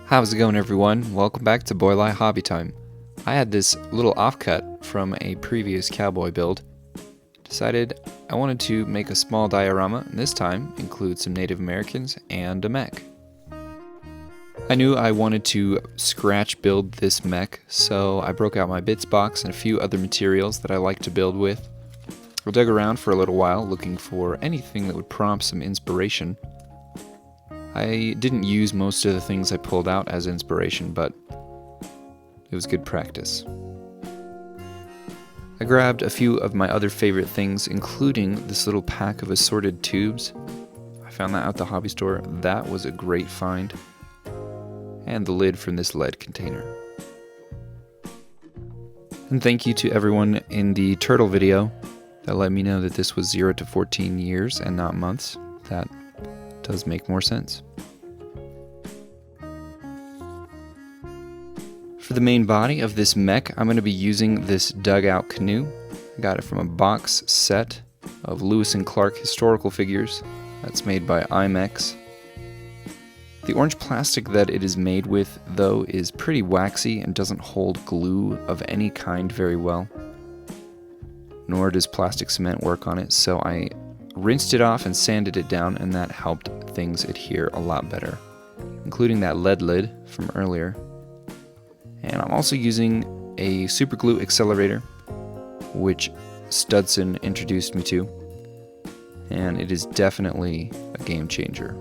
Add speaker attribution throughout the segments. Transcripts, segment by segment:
Speaker 1: How's it going, everyone? Welcome back to Boylei Hobby Time. I had this little offcut from a previous cowboy build. Decided I wanted to make a small diorama, and this time include some Native Americans and a mech. I knew I wanted to scratch build this mech, so I broke out my bits box and a few other materials that I like to build with. I dug around for a little while looking for anything that would prompt some inspiration. I didn't use most of the things I pulled out as inspiration, but it was good practice. I grabbed a few of my other favorite things, including this little pack of assorted tubes. I found that at the hobby store. That was a great find. And the lid from this lead container. And thank you to everyone in the turtle video that let me know that this was 0 to 14 years and not months. That does make more sense. For the main body of this mech, I'm going to be using this dugout canoe. I got it from a box set of Lewis and Clark historical figures. That's made by IMEX. The orange plastic that it is made with, though, is pretty waxy and doesn't hold glue of any kind very well. Nor does plastic cement work on it, so I rinsed it off and sanded it down, and that helped things adhere a lot better, including that lead lid from earlier. And I'm also using a super glue accelerator, which Studson introduced me to, and it is definitely a game changer.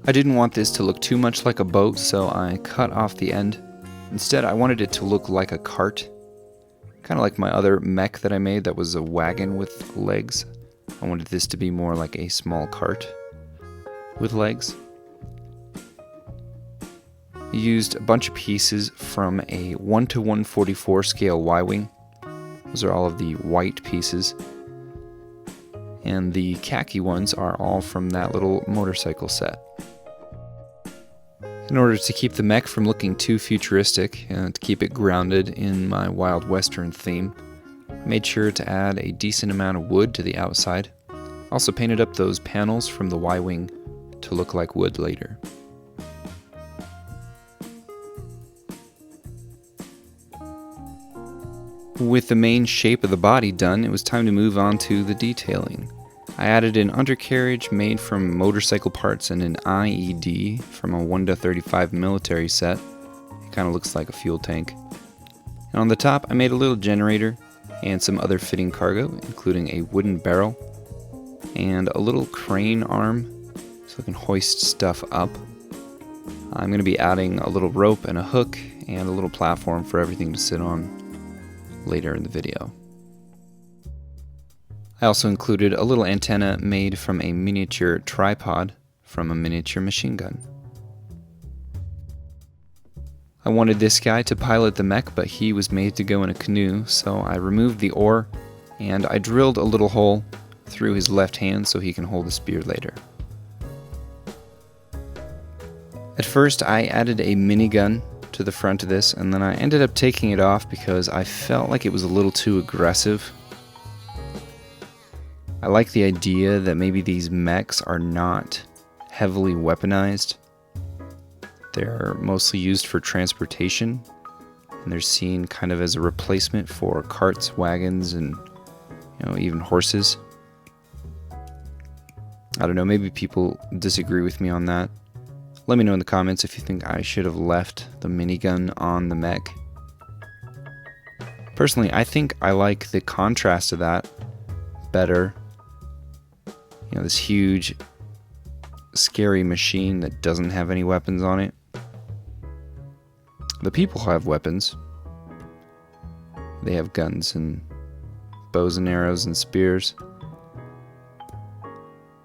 Speaker 1: I didn't want this to look too much like a boat, so I cut off the end. Instead, I wanted it to look like a cart. Kind of like my other mech that I made that was a wagon with legs. I wanted this to be more like a small cart with legs. I used a bunch of pieces from a 1 to 144 scale Y-wing. Those are all of the white pieces. And the khaki ones are all from that little motorcycle set. In order to keep the mech from looking too futuristic and to keep it grounded in my Wild Western theme, I made sure to add a decent amount of wood to the outside. Also painted up those panels from the Y-wing to look like wood later. With the main shape of the body done, it was time to move on to the detailing. I added an undercarriage made from motorcycle parts and an IED from a 1 to 35 military set. It kind of looks like a fuel tank. And on the top, I made a little generator and some other fitting cargo, including a wooden barrel and a little crane arm so I can hoist stuff up. I'm going to be adding a little rope and a hook and a little platform for everything to sit on later in the video. I also included a little antenna made from a miniature tripod from a miniature machine gun. I wanted this guy to pilot the mech, but he was made to go in a canoe, so I removed the oar and I drilled a little hole through his left hand so he can hold a spear later. At first I added a minigun to the front of this, and then I ended up taking it off because I felt like it was a little too aggressive. I like the idea that maybe these mechs are not heavily weaponized. They're mostly used for transportation, and they're seen kind of as a replacement for carts, wagons, and even horses. I don't know, maybe people disagree with me on that. Let me know in the comments if you think I should have left the minigun on the mech. Personally, I think I like the contrast of that better. This huge, scary machine that doesn't have any weapons on it. The people have weapons. They have guns and bows and arrows and spears.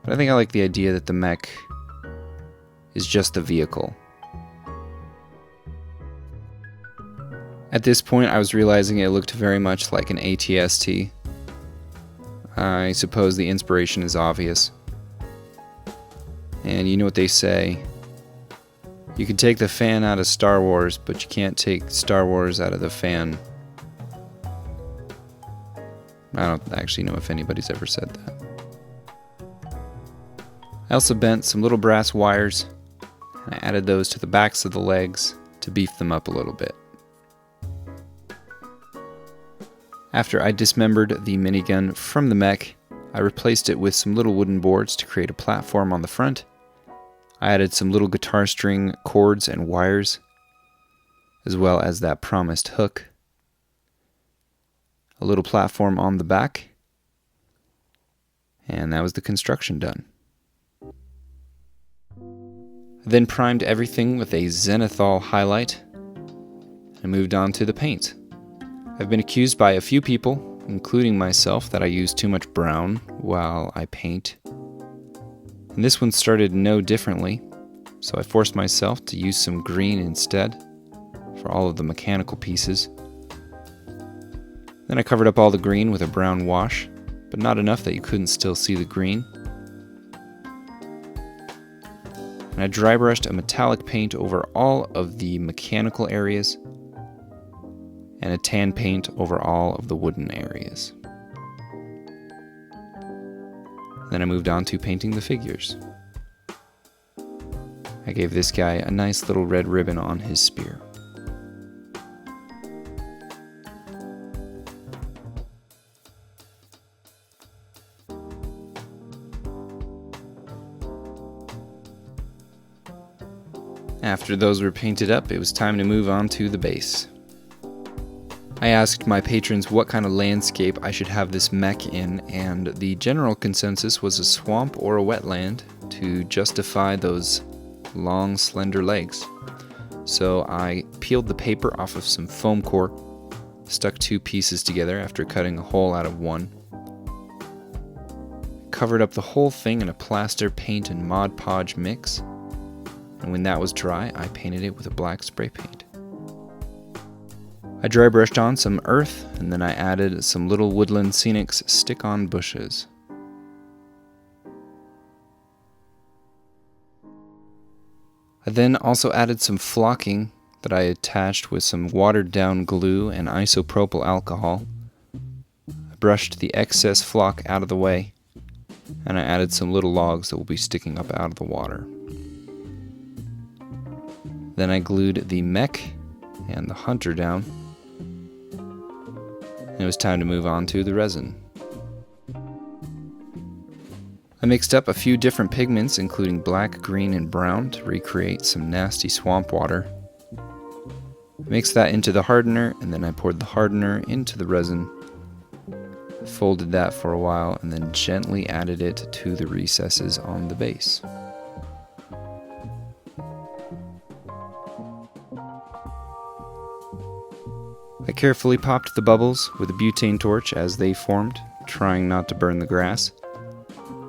Speaker 1: But I think I like the idea that the mech is just the vehicle. At this point, I was realizing it looked very much like an ATST. I suppose the inspiration is obvious. And you know what they say, you can take the fan out of Star Wars, but you can't take Star Wars out of the fan. I don't actually know if anybody's ever said that. I also bent some little brass wires and I added those to the backs of the legs to beef them up a little bit. After I dismembered the minigun from the mech, I replaced it with some little wooden boards to create a platform on the front. I added some little guitar string cords and wires, as well as that promised hook. A little platform on the back, and that was the construction done. I then primed everything with a zenithal highlight and moved on to the paint. I've been accused by a few people, including myself, that I use too much brown while I paint. And this one started no differently, so I forced myself to use some green instead for all of the mechanical pieces. Then I covered up all the green with a brown wash, but not enough that you couldn't still see the green. And I dry brushed a metallic paint over all of the mechanical areas and a tan paint over all of the wooden areas. Then I moved on to painting the figures. I gave this guy a nice little red ribbon on his spear. After those were painted up, it was time to move on to the base. I asked my patrons what kind of landscape I should have this mech in, and the general consensus was a swamp or a wetland to justify those long, slender legs. So I peeled the paper off of some foam core, stuck two pieces together after cutting a hole out of one, covered up the whole thing in a plaster, paint, and Mod Podge mix, and when that was dry, I painted it with a black spray paint. I dry brushed on some earth, and then I added some little woodland scenics stick-on bushes. I then also added some flocking that I attached with some watered down glue and isopropyl alcohol. I brushed the excess flock out of the way, and I added some little logs that will be sticking up out of the water. Then I glued the mech and the hunter down. It was time to move on to the resin. I mixed up a few different pigments, including black, green, and brown, to recreate some nasty swamp water. I mixed that into the hardener, and then I poured the hardener into the resin, folded that for a while, and then gently added it to the recesses on the base. I carefully popped the bubbles with a butane torch as they formed, trying not to burn the grass.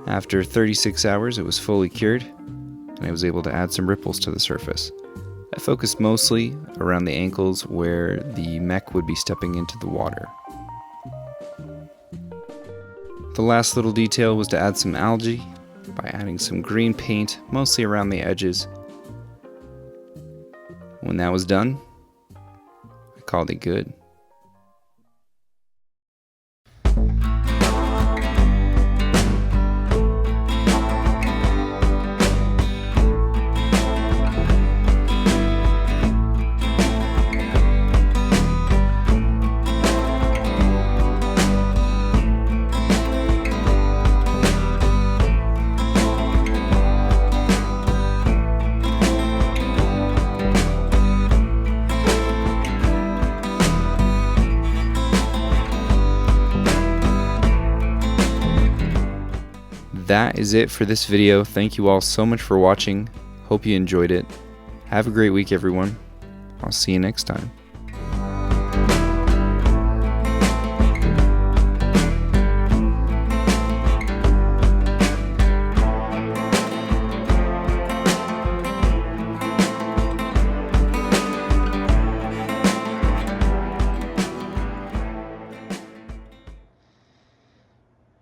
Speaker 1: After 36 hours, it was fully cured, and I was able to add some ripples to the surface. I focused mostly around the ankles where the mech would be stepping into the water. The last little detail was to add some algae by adding some green paint, mostly around the edges. When that was done, I called it good. That is it for this video. Thank you all so much for watching. Hope you enjoyed it. Have a great week, everyone. I'll see you next time.